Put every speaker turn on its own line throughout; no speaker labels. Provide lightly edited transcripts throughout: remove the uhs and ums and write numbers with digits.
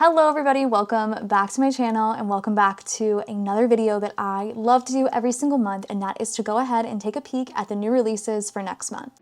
Hello everybody, welcome back to my channel and welcome back to another video that I love to do every single month, and that is to go ahead and take a peek at the new releases for next month.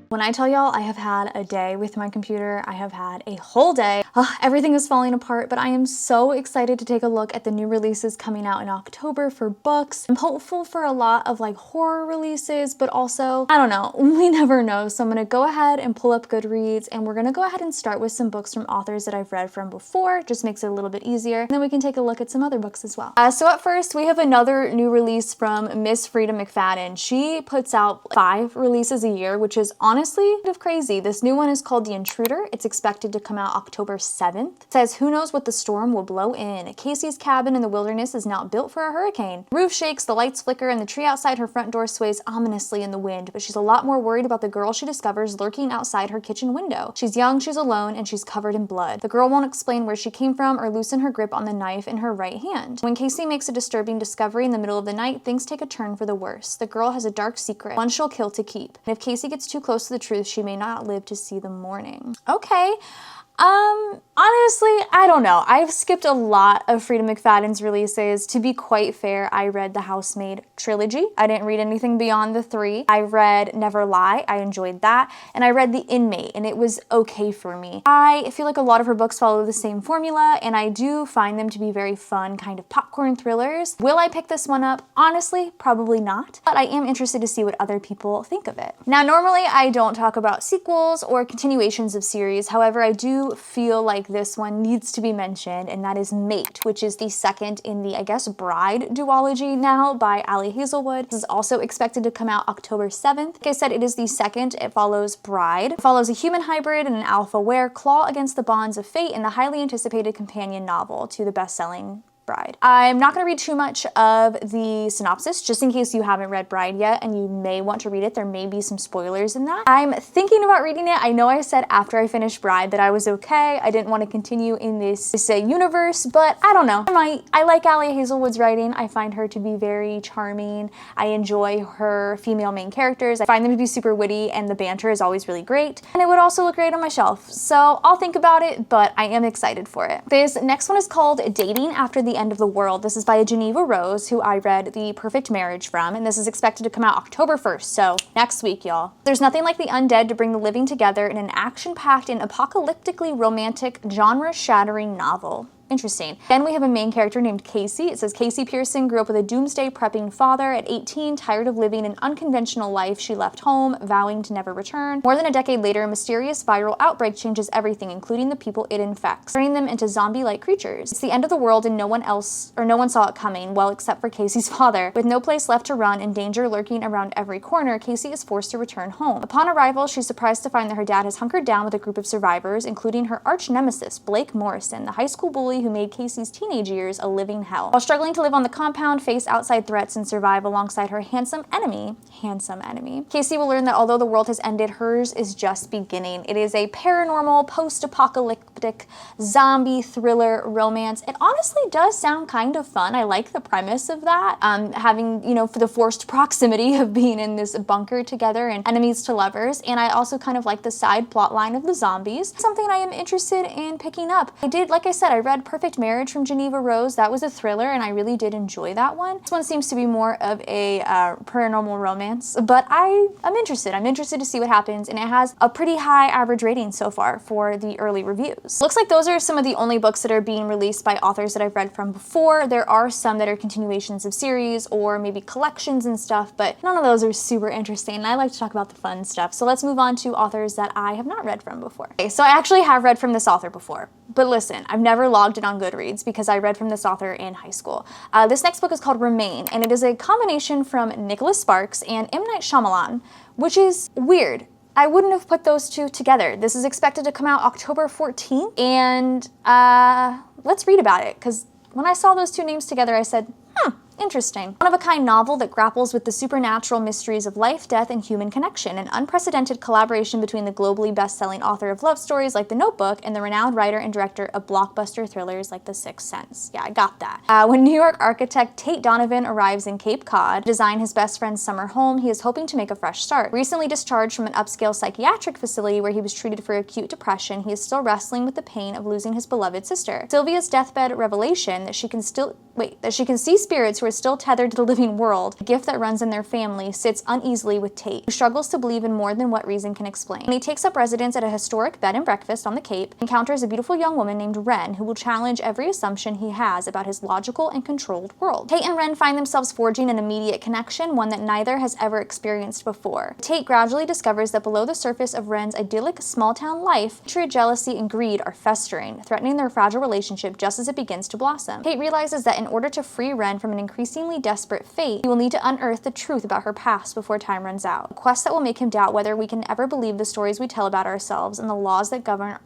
When I tell y'all I have had a day with my computer, I have had a whole day. Everything is falling apart, but I am so excited to take a look at the new releases coming out in October for books. I'm hopeful for a lot of like horror releases, but also, I don't know, we never know. So I'm gonna go ahead and pull up Goodreads and we're gonna go ahead and start with some books from authors that I've read from before. Just makes it a little bit easier. And then we can take a look at some other books as well. So at first we have another new release from Miss Frida McFadden. She puts out 5 releases a year, which is honestly kind of crazy. This new one is called The Intruder. It's expected to come out October 7th. It says, who knows what the storm will blow in? Casey's cabin in the wilderness is now built for a hurricane. The roof shakes, the lights flicker, and the tree outside her front door sways ominously in the wind, but she's a lot more worried about the girl she discovers lurking outside her kitchen window. She's young, she's alone, and she's covered in blood. The girl won't explain where she came from or loosen her grip on the knife in her right hand. When Casey makes a disturbing discovery in the middle of the night, things take a turn for the worse. The girl has a dark secret, one she'll kill to keep. And if Casey gets too close to the truth, she may not live to see the morning. Okay. Honestly, I don't know. I've skipped a lot of Frida McFadden's releases. To be quite fair, I read the Housemaid trilogy. I didn't read anything beyond the 3. I read Never Lie. I enjoyed that. And I read The Inmate, and it was okay for me. I feel like a lot of her books follow the same formula, and I do find them to be very fun, kind of popcorn thrillers. Will I pick this one up? Honestly, probably not. But I am interested to see what other people think of it. Now, normally I don't talk about sequels or continuations of series. However, I do feel like this one needs to be mentioned, and that is Mate, which is the second in the, I guess, Bride duology now by Ali Hazelwood. This is also expected to come out October 7th. Like I said, it is the second. It follows Bride. It follows a human hybrid and an alpha where claw against the bonds of fate in the highly anticipated companion novel to the best-selling Bride. I'm not going to read too much of the synopsis, just in case you haven't read Bride yet and you may want to read it. There may be some spoilers in that. I'm thinking about reading it. I know I said after I finished Bride that I was okay. I didn't want to continue in this universe, but I don't know. I like Ali Hazelwood's writing. I find her to be very charming. I enjoy her female main characters. I find them to be super witty, and the banter is always really great. And it would also look great on my shelf. So I'll think about it, but I am excited for it. This next one is called Dating After the End of the World. This is by Geneva Rose, who I read The Perfect Marriage from, and this is expected to come out October 1st, so next week, y'all. There's nothing like the undead to bring the living together in an action-packed and apocalyptically romantic, genre-shattering novel. Interesting. Then we have a main character named Casey. It says, Casey Pearson grew up with a doomsday prepping father. At 18, tired of living an unconventional life, she left home, vowing to never return. More than a decade later, a mysterious viral outbreak changes everything, including the people it infects, turning them into zombie-like creatures. It's the end of the world and no one saw it coming, well, except for Casey's father. With no place left to run and danger lurking around every corner, Casey is forced to return home. Upon arrival, she's surprised to find that her dad has hunkered down with a group of survivors, including her arch nemesis, Blake Morrison, the high school bully who made Casey's teenage years a living hell. While struggling to live on the compound, face outside threats, and survive alongside her handsome enemy, Casey will learn that although the world has ended, hers is just beginning. It is a paranormal, post-apocalyptic, zombie thriller romance. It honestly does sound kind of fun. I like the premise of that. Having, you know, for the forced proximity of being in this bunker together and enemies to lovers. And I also kind of like the side plot line of the zombies. Something I am interested in picking up. Like I said, I read Perfect Marriage from Geneva Rose. That was a thriller, and I really did enjoy that one. This one seems to be more of a paranormal romance, but I'm interested. I'm interested to see what happens, and it has a pretty high average rating so far for the early reviews. Looks like those are some of the only books that are being released by authors that I've read from before. There are some that are continuations of series or maybe collections and stuff, but none of those are super interesting, and I like to talk about the fun stuff. So let's move on to authors that I have not read from before. Okay, so I actually have read from this author before, but listen, I've never logged it on Goodreads because I read from this author in high school. This next book is called Remain, and it is a combination from Nicholas Sparks and M. Night Shyamalan, which is weird. I wouldn't have put those two together. This is expected to come out October 14th, and let's read about it, because when I saw those two names together, I said, Interesting. One-of-a-kind novel that grapples with the supernatural mysteries of life, death, and human connection. An unprecedented collaboration between the globally best-selling author of love stories like The Notebook and the renowned writer and director of blockbuster thrillers like The Sixth Sense. Yeah, I got that. When New York architect Tate Donovan arrives in Cape Cod to design his best friend's summer home, he is hoping to make a fresh start. Recently discharged from an upscale psychiatric facility where he was treated for acute depression, he is still wrestling with the pain of losing his beloved sister. Sylvia's deathbed revelation that she can see spirits who are still tethered to the living world, a gift that runs in their family, sits uneasily with Tate, who struggles to believe in more than what reason can explain. When he takes up residence at a historic bed and breakfast on the Cape, he encounters a beautiful young woman named Wren, who will challenge every assumption he has about his logical and controlled world. Tate and Wren find themselves forging an immediate connection, one that neither has ever experienced before. Tate gradually discovers that below the surface of Wren's idyllic small-town life, hatred, jealousy, and greed are festering, threatening their fragile relationship just as it begins to blossom. Tate realizes that in order to free Wren from an increasingly desperate fate, he will need to unearth the truth about her past before time runs out. A quest that will make him doubt whether we can ever believe the stories we tell about ourselves and the laws that govern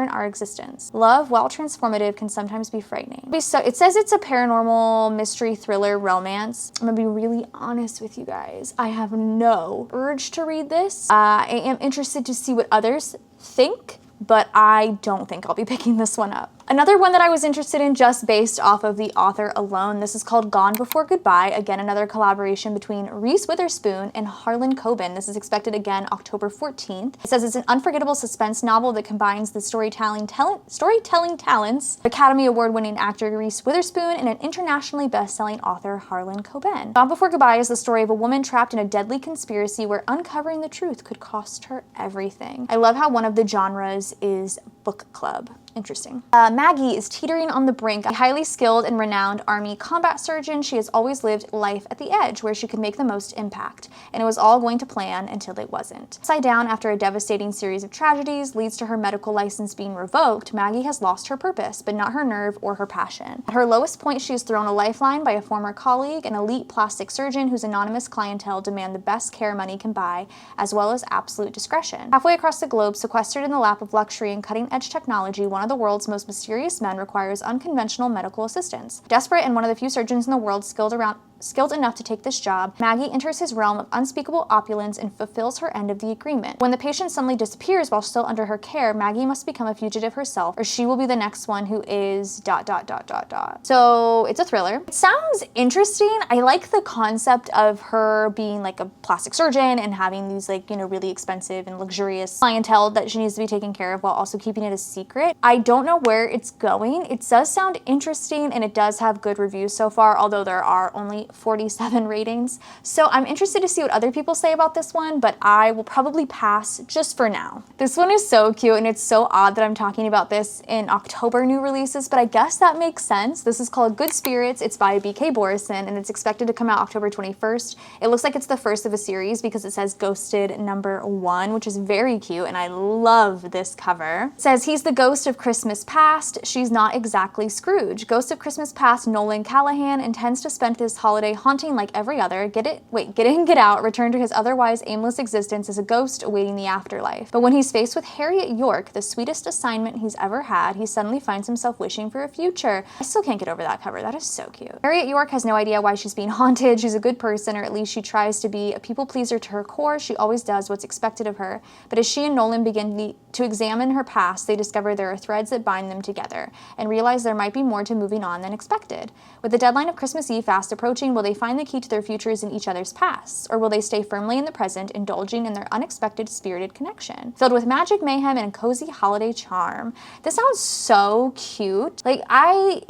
our existence. Love, while transformative, can sometimes be frightening. So it says it's a paranormal mystery thriller romance. I'm gonna be really honest with you guys. I have no urge to read this. I am interested to see what others think, but I don't think I'll be picking this one up. Another one that I was interested in just based off of the author alone, this is called Gone Before Goodbye. Again, another collaboration between Reese Witherspoon and Harlan Coben. This is expected again October 14th. It says it's an unforgettable suspense novel that combines the storytelling talents of Academy Award-winning actor Reese Witherspoon and an internationally best-selling author Harlan Coben. Gone Before Goodbye is the story of a woman trapped in a deadly conspiracy where uncovering the truth could cost her everything. I love how one of the genres is book club. Interesting. Maggie is teetering on the brink. A highly skilled and renowned Army combat surgeon, she has always lived life at the edge where she could make the most impact, and it was all going to plan until it wasn't. Upside down after a devastating series of tragedies leads to her medical license being revoked, Maggie has lost her purpose, but not her nerve or her passion. At her lowest point, she is thrown a lifeline by a former colleague, an elite plastic surgeon whose anonymous clientele demand the best care money can buy, as well as absolute discretion. Halfway across the globe, sequestered in the lap of luxury and cutting-edge technology, one of the world's most mysterious men requires unconventional medical assistance. Desperate and one of the few surgeons in the world skilled enough to take this job, Maggie enters his realm of unspeakable opulence and fulfills her end of the agreement. When the patient suddenly disappears while still under her care, Maggie must become a fugitive herself, or she will be the next one who is ... So it's a thriller. It sounds interesting. I like the concept of her being like a plastic surgeon and having these really expensive and luxurious clientele that she needs to be taken care of while also keeping it a secret. I don't know where it's going. It does sound interesting and it does have good reviews so far, although there are only 47 ratings. So I'm interested to see what other people say about this one, but I will probably pass just for now. This one is so cute and it's so odd that I'm talking about this in October new releases, but I guess that makes sense. This is called Good Spirits. It's by B.K. Borison and it's expected to come out October 21st. It looks like it's the first of a series because it says Ghosted #1, which is very cute and I love this cover. It says he's the ghost of Christmas past. She's not exactly Scrooge. Ghost of Christmas past Nolan Callahan intends to spend this holiday haunting like every other, get in, get out, return to his otherwise aimless existence as a ghost awaiting the afterlife. But when he's faced with Harriet York, the sweetest assignment he's ever had, he suddenly finds himself wishing for a future. I still can't get over that cover. That is so cute. Harriet York has no idea why she's being haunted. She's a good person, or at least she tries to be a people pleaser to her core. She always does what's expected of her. But as she and Nolan begin to examine her past, they discover there are threads that bind them together and realize there might be more to moving on than expected. With the deadline of Christmas Eve fast approaching, will they find the key to their futures in each other's pasts, or will they stay firmly in the present, indulging in their unexpected spirited connection? Filled with magic, mayhem, and a cozy holiday charm. This sounds so cute. I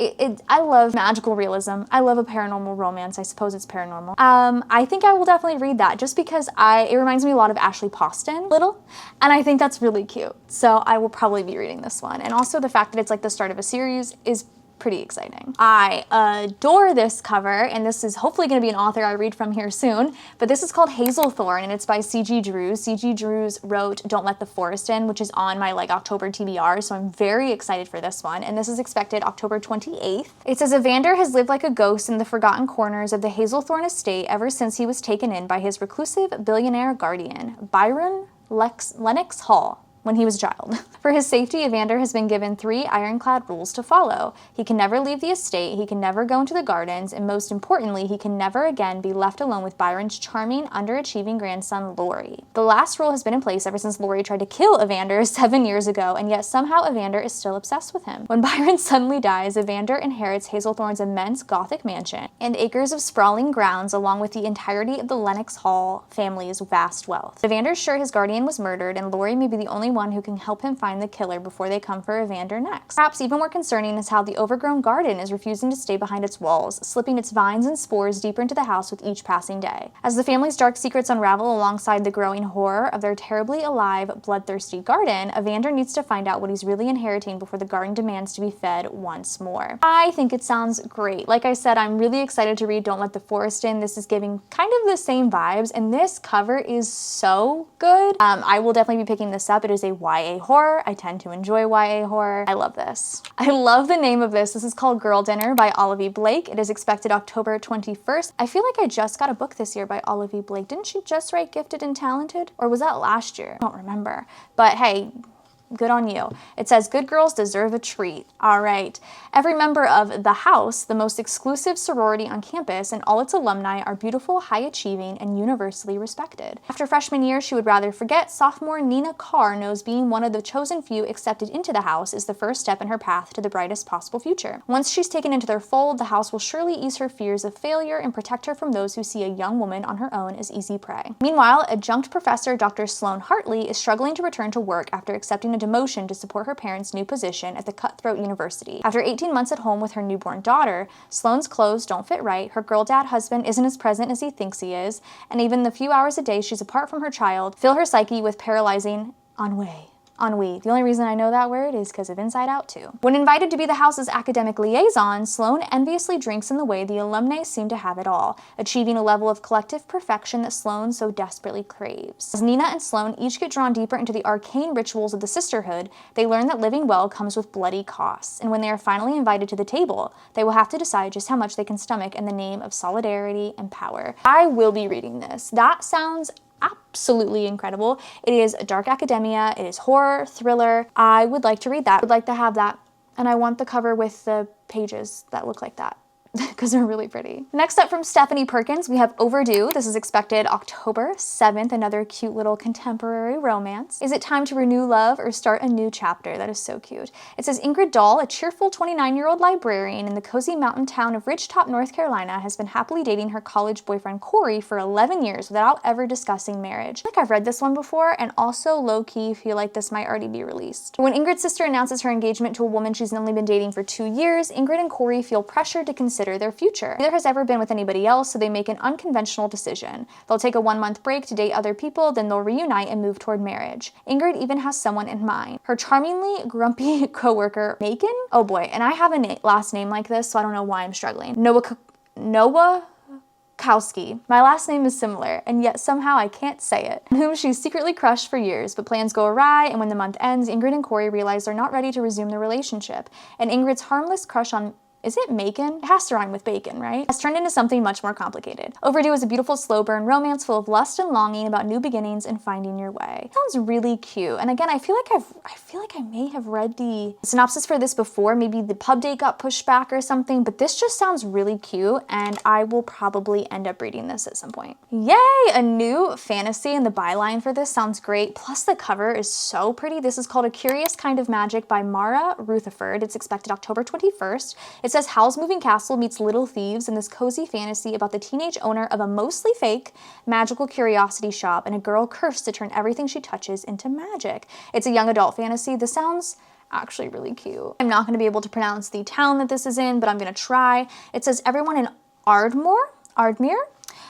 love magical realism. I love a paranormal romance. I suppose it's paranormal. I think I will definitely read that just because it reminds me a lot of Ashley Poston, and I think that's really cute. So I will probably be reading this one. And also the fact that it's like the start of a series is pretty exciting. I adore this cover, and this is hopefully going to be an author I read from here soon, but this is called Hazelthorn, and it's by C.G. Drews. C.G. Drews wrote Don't Let the Forest In, which is on my October TBR, so I'm very excited for this one, and this is expected October 28th. It says Evander has lived like a ghost in the forgotten corners of the Hazelthorn estate ever since he was taken in by his reclusive billionaire guardian, Byron Lennox Hall. when he was a child. For his safety, Evander has been given 3 ironclad rules to follow. He can never leave the estate, he can never go into the gardens, and most importantly, he can never again be left alone with Byron's charming, underachieving grandson, Laurie. The last rule has been in place ever since Laurie tried to kill Evander 7 years ago, and yet somehow Evander is still obsessed with him. When Byron suddenly dies, Evander inherits Hazelthorne's immense Gothic mansion and acres of sprawling grounds along with the entirety of the Lennox Hall family's vast wealth. Evander's sure his guardian was murdered, and Laurie may be the only one who can help him find the killer before they come for Evander next. Perhaps even more concerning is how the overgrown garden is refusing to stay behind its walls, slipping its vines and spores deeper into the house with each passing day. As the family's dark secrets unravel alongside the growing horror of their terribly alive, bloodthirsty garden, Evander needs to find out what he's really inheriting before the garden demands to be fed once more. I think it sounds great. Like I said, I'm really excited to read Don't Let the Forest In. This is giving kind of the same vibes, and this cover is so good. I will definitely be picking this up. It is a YA horror. I tend to enjoy YA horror. I love this. I love the name of this. This is called Girl Dinner by Olivia Blake. It is expected October 21st. I feel like I just got a book this year by Olivia Blake. Didn't she just write Gifted and Talented? Or was that last year? I don't remember. But hey, good on you. It says, good girls deserve a treat. All right. Every member of The House, the most exclusive sorority on campus, and all its alumni are beautiful, high-achieving, and universally respected. After freshman year, she would rather forget, sophomore Nina Carr knows being one of the chosen few accepted into the house is the first step in her path to the brightest possible future. Once she's taken into their fold, the house will surely ease her fears of failure and protect her from those who see a young woman on her own as easy prey. Meanwhile, adjunct professor Dr. Sloane Hartley is struggling to return to work after accepting a demotion to support her parents' new position at the cutthroat university. After 18 months at home with her newborn daughter, Sloane's clothes don't fit right, her girl dad husband isn't as present as he thinks he is, and even the few hours a day she's apart from her child fill her psyche with paralyzing ennui. Ennui. The only reason I know that word is because of Inside Out 2. When invited to be the house's academic liaison, Sloane enviously drinks in the way the alumni seem to have it all, achieving a level of collective perfection that Sloane so desperately craves. As Nina and Sloane each get drawn deeper into the arcane rituals of the sisterhood, they learn that living well comes with bloody costs, and when they are finally invited to the table, they will have to decide just how much they can stomach in the name of solidarity and power. I will be reading this. That sounds absolutely incredible. It is dark academia, it is horror, thriller. I would like to read that. I would like to have that. And I want the cover with the pages that look like that, because they're really pretty. Next up from Stephanie Perkins, we have Overdue. This is expected October 7th, another cute little contemporary romance. Is it time to renew love or start a new chapter? That is so cute. It says Ingrid Dahl, a cheerful 29-year-old librarian in the cozy mountain town of Ridgetop, North Carolina, has been happily dating her college boyfriend Corey for 11 years without ever discussing marriage. I think I've read this one before, and also low-key feel like this might already be released. When Ingrid's sister announces her engagement to a woman she's only been dating for 2 years, Ingrid and Corey feel pressured to consider their future. Neither has ever been with anybody else, so they make an unconventional decision. They'll take a 1-month break to date other people, then they'll reunite and move toward marriage. Ingrid even has someone in mind. Her charmingly grumpy coworker, Macon? Oh boy, and I have a last name like this, so I don't know why I'm struggling. Noah Kowski. My last name is similar, and yet somehow I can't say it. On whom she's secretly crushed for years, but plans go awry, and when the month ends, Ingrid and Corey realize they're not ready to resume the relationship. And Ingrid's harmless crush on is it Macon? It has to rhyme with bacon, right? Has turned into something much more complicated. Overdue is a beautiful slow burn romance full of lust and longing about new beginnings and finding your way. Sounds really cute. And again, I feel like I may have read the synopsis for this before. Maybe the pub date got pushed back or something, but this just sounds really cute, and I will probably end up reading this at some point. Yay! A new fantasy, and the byline for this sounds great. Plus the cover is so pretty. This is called A Curious Kind of Magic by Mara Rutherford. It's expected October 21st. It says Howl's Moving Castle meets Little Thieves in this cozy fantasy about the teenage owner of a mostly fake magical curiosity shop and a girl cursed to turn everything she touches into magic. It's a young adult fantasy. This sounds actually really cute. I'm not going to be able to pronounce the town that this is in, but I'm going to try. It says everyone in Ardmere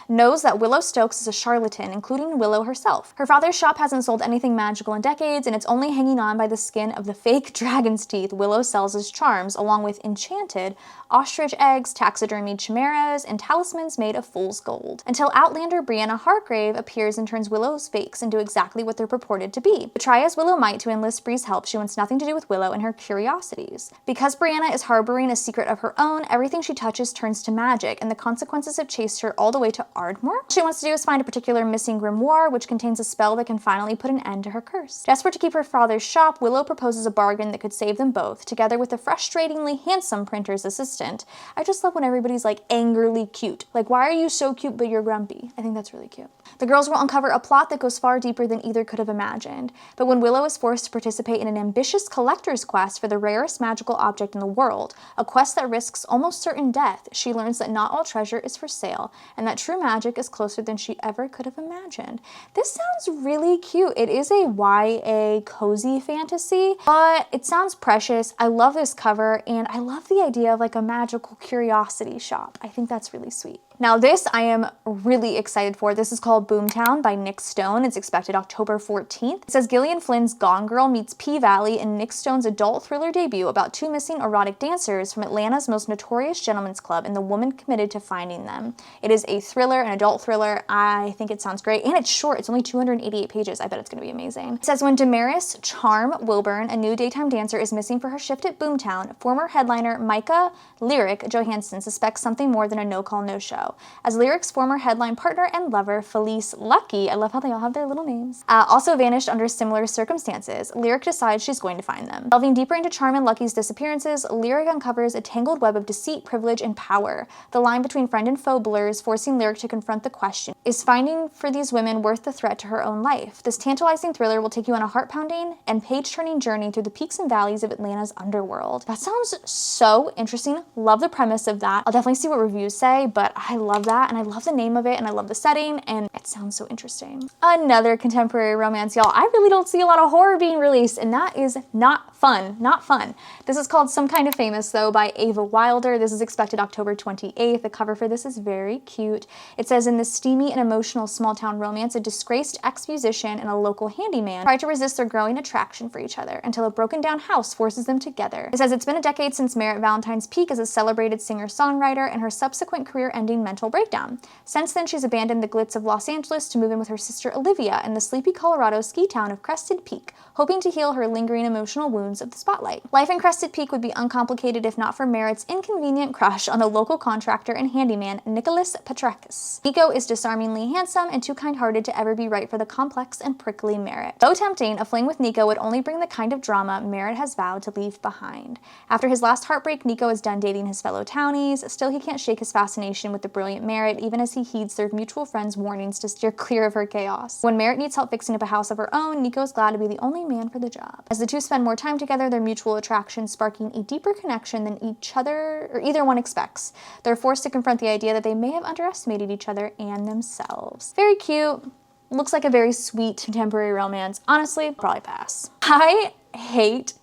knows that Willow Stokes is a charlatan, including Willow herself. Her father's shop hasn't sold anything magical in decades, and it's only hanging on by the skin of the fake dragon's teeth Willow sells as charms, along with enchanted ostrich eggs, taxidermied chimeras, and talismans made of fool's gold. Until Outlander Brianna Hargrave appears and turns Willow's fakes into exactly what they're purported to be. But try as Willow might to enlist Bree's help, she wants nothing to do with Willow and her curiosities. Because Brianna is harboring a secret of her own, everything she touches turns to magic, and the consequences have chased her all the way to Ardmore. All she wants to do is find a particular missing grimoire, which contains a spell that can finally put an end to her curse. Desperate to keep her father's shop, Willow proposes a bargain that could save them both, together with a frustratingly handsome printer's assistant. I just love when everybody's like angrily cute. Like, why are you so cute but you're grumpy? I think that's really cute. The girls will uncover a plot that goes far deeper than either could have imagined. But when Willow is forced to participate in an ambitious collector's quest for the rarest magical object in the world, a quest that risks almost certain death, she learns that not all treasure is for sale, and that true magic is closer than she ever could have imagined. This sounds really cute. It is a YA cozy fantasy, but it sounds precious. I love this cover, and I love the idea of like a magical curiosity shop. I think that's really sweet. Now this I am really excited for. This is called Boomtown by Nick Stone. It's expected October 14th. It says Gillian Flynn's Gone Girl meets P-Valley in Nick Stone's adult thriller debut about two missing erotic dancers from Atlanta's most notorious gentlemen's club and the woman committed to finding them. It is a thriller, an adult thriller. I think it sounds great, and it's short. It's only 288 pages. I bet it's going to be amazing. It says when Damaris Charm Wilburn, a new daytime dancer, is missing for her shift at Boomtown, former headliner Micah Lyric Johansson suspects something more than a no-call, no-show. As Lyric's former headline partner and lover, Felice Lucky, I love how they all have their little names, also vanished under similar circumstances, Lyric decides she's going to find them. Delving deeper into Charm and Lucky's disappearances, Lyric uncovers a tangled web of deceit, privilege, and power. The line between friend and foe blurs, forcing Lyric to confront the question, is finding for these women worth the threat to her own life? This tantalizing thriller will take you on a heart-pounding and page-turning journey through the peaks and valleys of Atlanta's underworld. That sounds so interesting. Love the premise of that. I'll definitely see what reviews say, but I love that, and I love the name of it, and I love the setting, and it sounds so interesting. Another contemporary romance, y'all. I really don't see a lot of horror being released, and that is not fun. Not fun. This is called Some Kind of Famous, though, by Ava Wilder. This is expected October 28th. The cover for this is very cute. It says, in this steamy and emotional small-town romance, a disgraced ex-musician and a local handyman try to resist their growing attraction for each other until a broken-down house forces them together. It says it's been a decade since Merritt Valentine's peak as a celebrated singer-songwriter and her subsequent career-ending mental breakdown. Since then, she's abandoned the glitz of Los Angeles to move in with her sister Olivia in the sleepy Colorado ski town of Crested Peak, hoping to heal her lingering emotional wounds of the spotlight. Life in Crested Peak would be uncomplicated if not for Merritt's inconvenient crush on the local contractor and handyman Nicholas Petrakis. Nico is disarmingly handsome and too kind-hearted to ever be right for the complex and prickly Merritt. Though tempting, a fling with Nico would only bring the kind of drama Merritt has vowed to leave behind. After his last heartbreak, Nico is done dating his fellow townies. Still, he can't shake his fascination with the brilliant Merritt, even as he heeds their mutual friends' warnings to steer clear of her chaos. When Merritt needs help fixing up a house of her own, Nico is glad to be the only man for the job. As the two spend more time together, their mutual attraction sparking a deeper connection than either one expects. They're forced to confront the idea that they may have underestimated each other and themselves. Very cute. Looks like a very sweet contemporary romance. Honestly, probably pass. I hate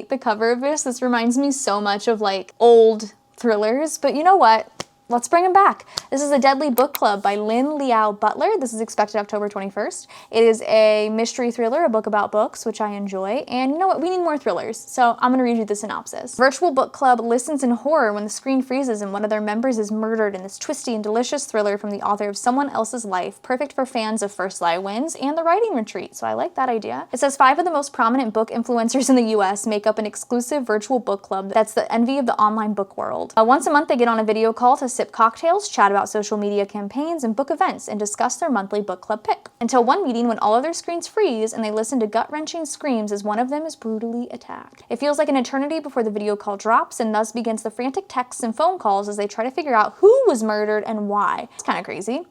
the cover of this. This reminds me so much of like old thrillers, but you know what? Let's bring him back. This is A Deadly Book Club by Lynn Liao Butler. This is expected October 21st. It is a mystery thriller, a book about books, which I enjoy. And you know what? We need more thrillers. So I'm gonna read you the synopsis. Virtual book club listens in horror when the screen freezes and one of their members is murdered in this twisty and delicious thriller from the author of Someone Else's Life, perfect for fans of First Lie Wins and The Writing Retreat. So I like that idea. It says 5 of the most prominent book influencers in the US make up an exclusive virtual book club that's the envy of the online book world. Once a month, they get on a video call to sip cocktails, chat about social media campaigns, and book events, and discuss their monthly book club pick. Until one meeting when all of their screens freeze and they listen to gut-wrenching screams as one of them is brutally attacked. It feels like an eternity before the video call drops, and thus begins the frantic texts and phone calls as they try to figure out who was murdered and why. It's kind of crazy.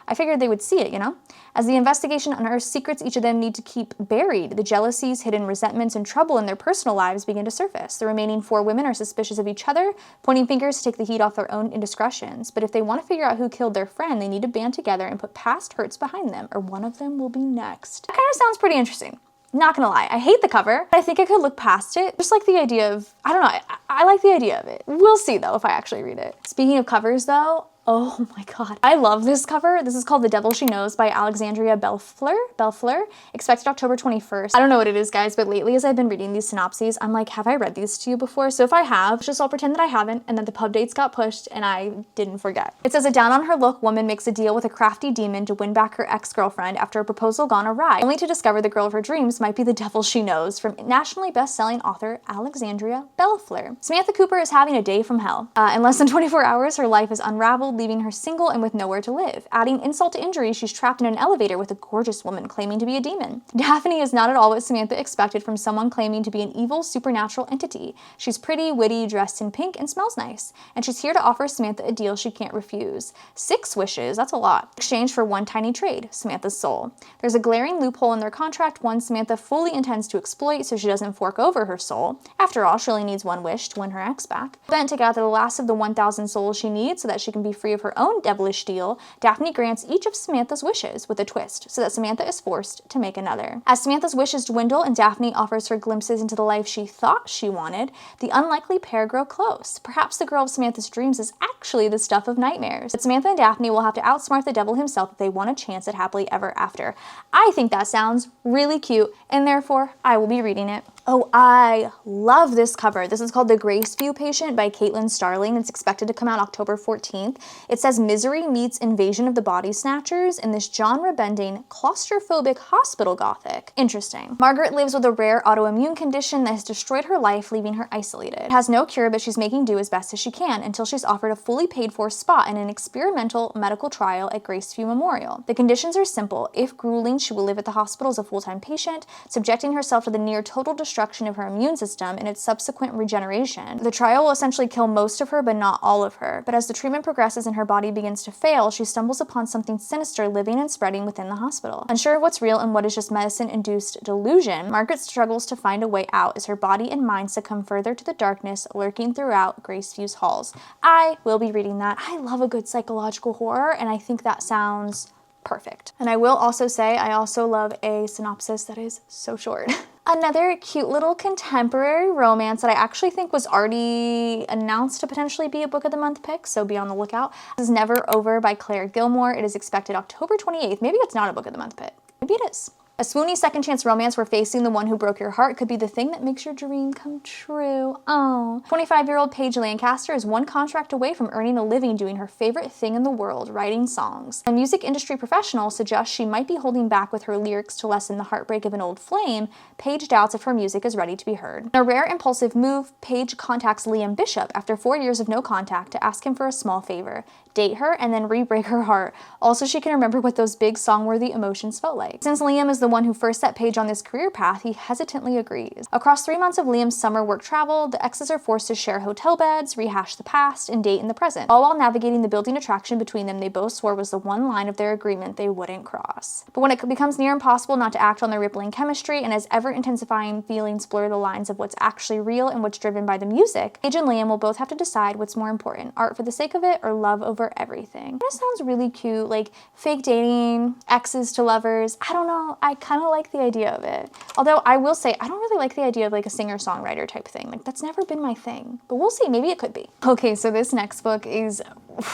I figured they would see it, you know? As the investigation unearths secrets each of them need to keep buried, the jealousies, hidden resentments, and trouble in their personal lives begin to surface. The remaining 4 women are suspicious of each other, pointing fingers to take the heat off their own indiscretions. But if they want to figure out who killed their friend, they need to band together and put past hurts behind them, or one of them will be next. That kind of sounds pretty interesting. Not gonna lie, I hate the cover, but I think I could look past it. Just like the idea of, I don't know, I like the idea of it. We'll see though if I actually read it. Speaking of covers though, oh my god, I love this cover. This is called The Devil She Knows by Alexandria Bellfleur, expected October 21st. I don't know what it is, guys, but lately as I've been reading these synopses, I'm like, have I read these to you before? So if I have, just I'll pretend that I haven't and that the pub dates got pushed and I didn't forget. It says a down on her luck woman makes a deal with a crafty demon to win back her ex-girlfriend after a proposal gone awry, only to discover the girl of her dreams might be the devil she knows, from nationally best-selling author Alexandria Bellfleur. Samantha Cooper is having a day from hell. In less than 24 hours, her life is unraveled, leaving her single and with nowhere to live. Adding insult to injury, she's trapped in an elevator with a gorgeous woman claiming to be a demon. Daphne is not at all what Samantha expected from someone claiming to be an evil supernatural entity. She's pretty, witty, dressed in pink, and smells nice. And she's here to offer Samantha a deal she can't refuse. 6 wishes, that's a lot. In exchange for one tiny trade, Samantha's soul. There's a glaring loophole in their contract, one Samantha fully intends to exploit so she doesn't fork over her soul. After all, she only needs one wish to win her ex back. Bent to gather the last of the 1,000 souls she needs so that she can be free of her own devilish deal, Daphne grants each of Samantha's wishes with a twist, so that Samantha is forced to make another. As Samantha's wishes dwindle and Daphne offers her glimpses into the life she thought she wanted, the unlikely pair grow close. Perhaps the girl of Samantha's dreams is actually the stuff of nightmares. But Samantha and Daphne will have to outsmart the devil himself if they want a chance at happily ever after. I think that sounds really cute, and therefore I will be reading it. Oh, I love this cover. This is called The Graceview Patient by Caitlin Starling. It's expected to come out October 14th. It says misery meets invasion of the body snatchers in this genre-bending, claustrophobic hospital gothic. Interesting. Margaret lives with a rare autoimmune condition that has destroyed her life, leaving her isolated. It has no cure, but she's making do as best as she can until she's offered a fully paid-for spot in an experimental medical trial at Graceview Memorial. The conditions are simple. If grueling, she will live at the hospital as a full-time patient, subjecting herself to the near total destruction of her immune system and its subsequent regeneration. The trial will essentially kill most of her, but not all of her. But as the treatment progresses and her body begins to fail, she stumbles upon something sinister living and spreading within the hospital. Unsure of what's real and what is just medicine-induced delusion, Margaret struggles to find a way out as her body and mind succumb further to the darkness lurking throughout Graceview's halls. I will be reading that. I love a good psychological horror, and I think that sounds perfect. And I will also say I also love a synopsis that is so short. Another cute little contemporary romance that I actually think was already announced to potentially be a Book of the Month pick, so be on the lookout. This is Never Over by Claire Gilmore. It is expected October 28th. Maybe it's not a Book of the Month pick. Maybe it is. A swoony second chance romance where facing the one who broke your heart could be the thing that makes your dream come true. Oh. 25-year-old Paige Lancaster is one contract away from earning a living doing her favorite thing in the world, writing songs. A music industry professional suggests she might be holding back with her lyrics to lessen the heartbreak of an old flame. Paige doubts if her music is ready to be heard. In a rare impulsive move, Paige contacts Liam Bishop after 4 years of no contact to ask him for a small favor. Date her and then re-break her heart. Also, she can remember what those big song-worthy emotions felt like. Since Liam is the one who first set Paige on this career path, he hesitantly agrees. Across 3 months of Liam's summer work travel, the exes are forced to share hotel beds, rehash the past, and date in the present, all while navigating the building attraction between them they both swore was the one line of their agreement they wouldn't cross. But when it becomes near impossible not to act on their rippling chemistry, and as ever-intensifying feelings blur the lines of what's actually real and what's driven by the music, Paige and Liam will both have to decide what's more important, art for the sake of it or love over everything. This sounds really cute, like fake dating, exes to lovers. I don't know, I kind of like the idea of it. Although I will say, I don't really like the idea of like a singer-songwriter type thing. Like that's never been my thing, but we'll see, maybe it could be. Okay, so this next book is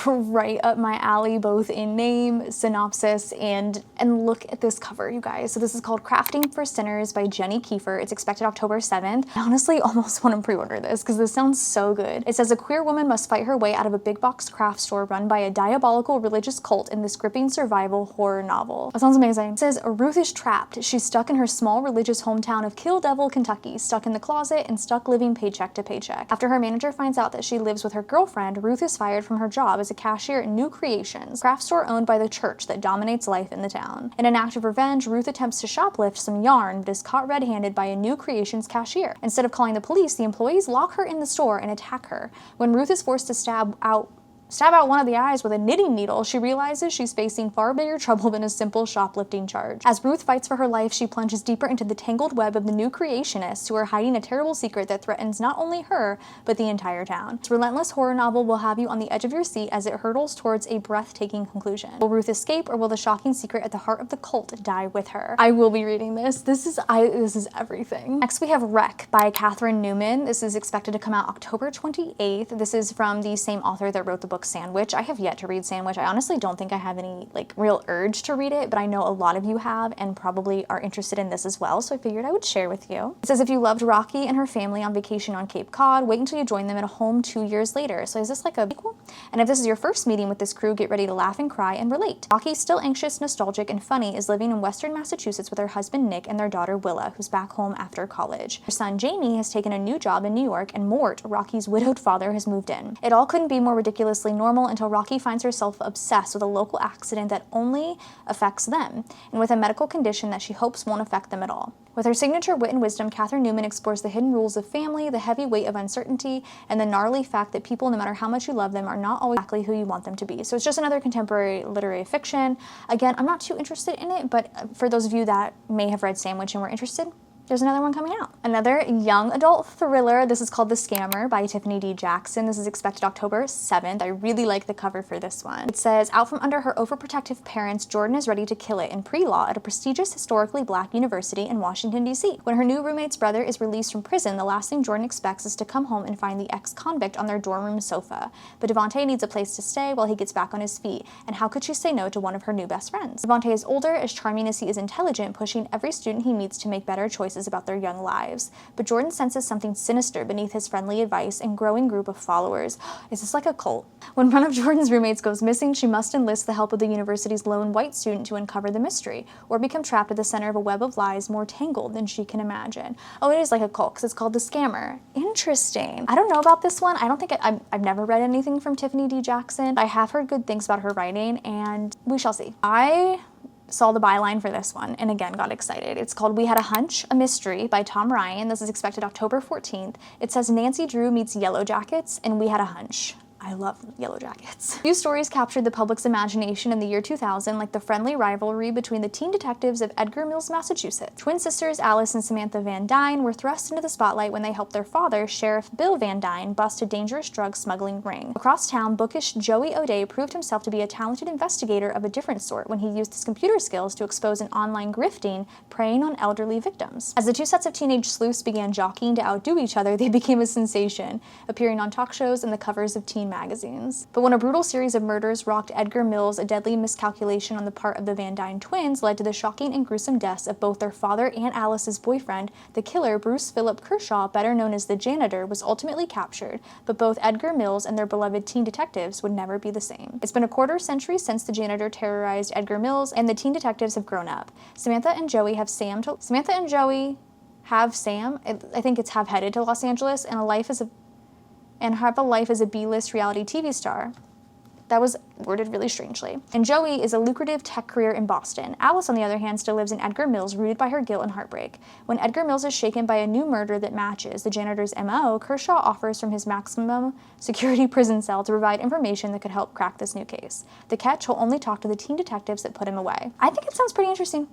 right up my alley, both in name, synopsis, and look at this cover, you guys. So this is called Crafting for Sinners by Jenny Kiefer. It's expected October 7th. I honestly almost want to pre-order this because this sounds so good. It says a queer woman must fight her way out of a big box craft store run by a diabolical religious cult in this gripping survival horror novel. That sounds amazing. It says Ruth is trapped. She's stuck in her small religious hometown of Kill Devil, Kentucky, stuck in the closet and stuck living paycheck to paycheck. After her manager finds out that she lives with her girlfriend, Ruth is fired from her job as a cashier at New Creations, a craft store owned by the church that dominates life in the town. In an act of revenge, Ruth attempts to shoplift some yarn but is caught red-handed by a New Creations cashier. Instead of calling the police, the employees lock her in the store and attack her. When Ruth is forced to stab out one of the eyes with a knitting needle, she realizes she's facing far bigger trouble than a simple shoplifting charge. As Ruth fights for her life, she plunges deeper into the tangled web of the New Creationists who are hiding a terrible secret that threatens not only her, but the entire town. This relentless horror novel will have you on the edge of your seat as it hurtles towards a breathtaking conclusion. Will Ruth escape, or will the shocking secret at the heart of the cult die with her? I will be reading this. This is everything. Next we have Wreck by Catherine Newman. This is expected to come out October 28th. This is from the same author that wrote the book Sandwich. I have yet to read Sandwich. I honestly don't think I have any like real urge to read it, but I know a lot of you have and probably are interested in this as well, so I figured I would share with you. It says if you loved Rocky and her family on vacation on Cape Cod, wait until you join them at a home 2 years later. So is this like a sequel? And if this is your first meeting with this crew, get ready to laugh and cry and relate. Rocky, still anxious, nostalgic, and funny, is living in Western Massachusetts with her husband Nick and their daughter Willa, who's back home after college. Her son Jamie has taken a new job in New York, and Mort, Rocky's widowed father, has moved in. It all couldn't be more ridiculously perfectly normal until Rocky finds herself obsessed with a local accident that only affects them, and with a medical condition that she hopes won't affect them at all. With her signature wit and wisdom, Catherine Newman explores the hidden rules of family, the heavy weight of uncertainty, and the gnarly fact that people, no matter how much you love them, are not always exactly who you want them to be. So it's just another contemporary literary fiction. Again, I'm not too interested in it, but for those of you that may have read Sandwich and were interested, there's another one coming out. Another young adult thriller. This is called The Scammer by Tiffany D. Jackson. This is expected October 7th. I really like the cover for this one. It says, out from under her overprotective parents, Jordan is ready to kill it in pre-law at a prestigious historically black university in Washington, D.C. When her new roommate's brother is released from prison, the last thing Jordan expects is to come home and find the ex-convict on their dorm room sofa. But Devontae needs a place to stay while he gets back on his feet, and how could she say no to one of her new best friends? Devontae is older, as charming as he is intelligent, pushing every student he meets to make better choices about their young lives. But Jordan senses something sinister beneath his friendly advice and growing group of followers. Is this like a cult? When one of Jordan's roommates goes missing, she must enlist the help of the university's lone white student to uncover the mystery, or become trapped at the center of a web of lies more tangled than she can imagine. Oh, it is like a cult, because it's called The Scammer. Interesting. I don't know about this one. I don't think I've never read anything from Tiffany D. Jackson. I have heard good things about her writing, and we shall see. I saw the byline for this one and again got excited. It's called We Had a Hunch, a Mystery by Tom Ryan. This is expected October 14th. It says Nancy Drew meets Yellow Jackets and We Had a Hunch. I love Yellow Jackets. Few stories captured the public's imagination in the year 2000, like the friendly rivalry between the teen detectives of Edgar Mills, Massachusetts. Twin sisters Alice and Samantha Van Dyne were thrust into the spotlight when they helped their father, Sheriff Bill Van Dyne, bust a dangerous drug smuggling ring. Across town, bookish Joey O'Day proved himself to be a talented investigator of a different sort when he used his computer skills to expose an online grifting preying on elderly victims. As the two sets of teenage sleuths began jockeying to outdo each other, they became a sensation, appearing on talk shows and the covers of teen magazines. But when a brutal series of murders rocked Edgar Mills, a deadly miscalculation on the part of the Van Dyne twins led to the shocking and gruesome deaths of both their father and Alice's boyfriend. The killer, Bruce Philip Kershaw, better known as the Janitor, was ultimately captured, but both Edgar Mills and their beloved teen detectives would never be the same. It's been a quarter century since the Janitor terrorized Edgar Mills, and the teen detectives have grown up. Samantha and Joey have Sam, I think it's have headed to Los Angeles, and have a life as a B-list reality TV star. That was worded really strangely. And Joey is a lucrative tech career in Boston. Alice, on the other hand, still lives in Edgar Mills, rooted by her guilt and heartbreak. When Edgar Mills is shaken by a new murder that matches the janitor's MO, Kershaw offers from his maximum security prison cell to provide information that could help crack this new case. The catch, he'll only talk to the teen detectives that put him away. I think it sounds pretty interesting.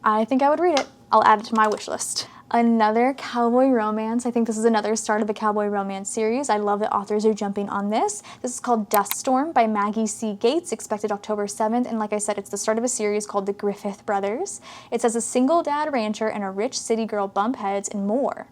I think I would read it. I'll add it to my wish list. Another cowboy romance. I think this is another start of the cowboy romance series. I love that authors are jumping on this. This is called Dust Storm by Maggie C. Gates, expected October 7th. And like I said, it's the start of a series called The Griffith Brothers. It says a single dad rancher and a rich city girl bump heads and more.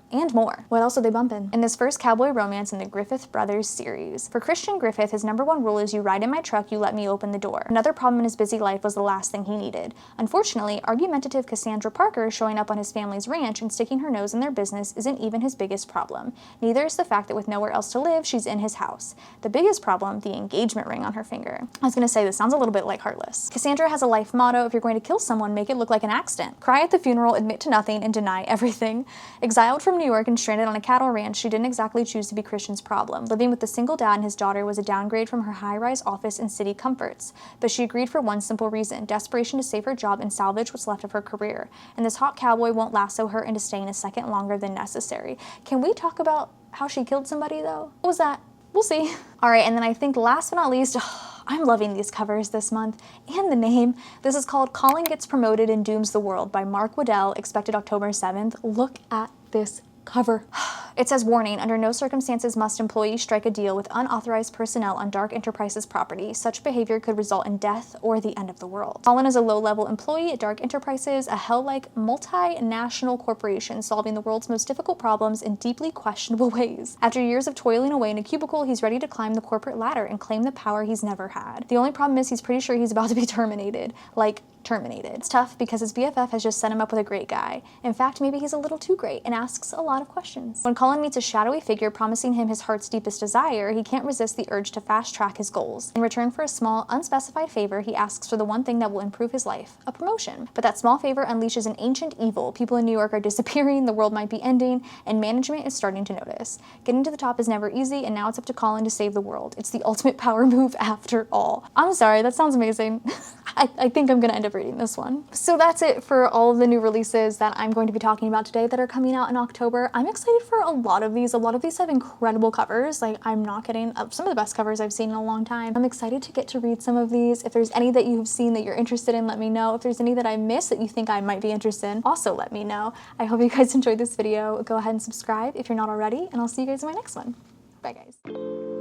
What else are they bumping? In this first cowboy romance in the Griffith Brothers series. For Christian Griffith, his #1 rule is you ride in my truck, you let me open the door. Another problem in his busy life was the last thing he needed. Unfortunately, argumentative Cassandra Parker showing up on his family's ranch and sticking her nose in their business isn't even his biggest problem. Neither is the fact that with nowhere else to live, she's in his house. The biggest problem, the engagement ring on her finger. I was gonna say, this sounds a little bit like Heartless. Cassandra has a life motto: if you're going to kill someone, make it look like an accident. Cry at the funeral, admit to nothing, and deny everything. Exiled from New York and stranded on a cattle ranch, she didn't exactly choose to be Christian's problem. Living with the single dad and his daughter was a downgrade from her high-rise office and city comforts. But she agreed for one simple reason: desperation to save her job and salvage what's left of her career. And this hot cowboy won't lasso her into staying a second longer than necessary. Can we talk about how she killed somebody though? What was that? We'll see. All right, and then I think last but not least, I'm loving these covers this month and the name. This is called Colin Gets Promoted and Dooms the World by Mark Waddell, expected October 7th. Look at this cover. It says, warning, under no circumstances must employees strike a deal with unauthorized personnel on Dark Enterprises property. Such behavior could result in death or the end of the world. Colin is a low-level employee at Dark Enterprises, a hell-like multinational corporation solving the world's most difficult problems in deeply questionable ways. After years of toiling away in a cubicle, he's ready to climb the corporate ladder and claim the power he's never had. The only problem is he's pretty sure he's about to be terminated. Like, terminated. It's tough because his BFF has just set him up with a great guy. In fact, maybe he's a little too great and asks a lot of questions. When Colin meets a shadowy figure promising him his heart's deepest desire, he can't resist the urge to fast-track his goals. In return for a small, unspecified favor, he asks for the one thing that will improve his life, a promotion. But that small favor unleashes an ancient evil. People in New York are disappearing, the world might be ending, and management is starting to notice. Getting to the top is never easy, and now it's up to Colin to save the world. It's the ultimate power move after all. I'm sorry, that sounds amazing. I think I'm gonna end up reading this one. So that's it for all of the new releases that I'm going to be talking about today that are coming out in October. I'm excited for a lot of these. A lot of these have incredible covers. Like, I'm not kidding. Some of the best covers I've seen in a long time. I'm excited to get to read some of these. If there's any that you've seen that you're interested in, let me know. If there's any that I missed that you think I might be interested in, also let me know. I hope you guys enjoyed this video. Go ahead and subscribe if you're not already, and I'll see you guys in my next one. Bye, guys.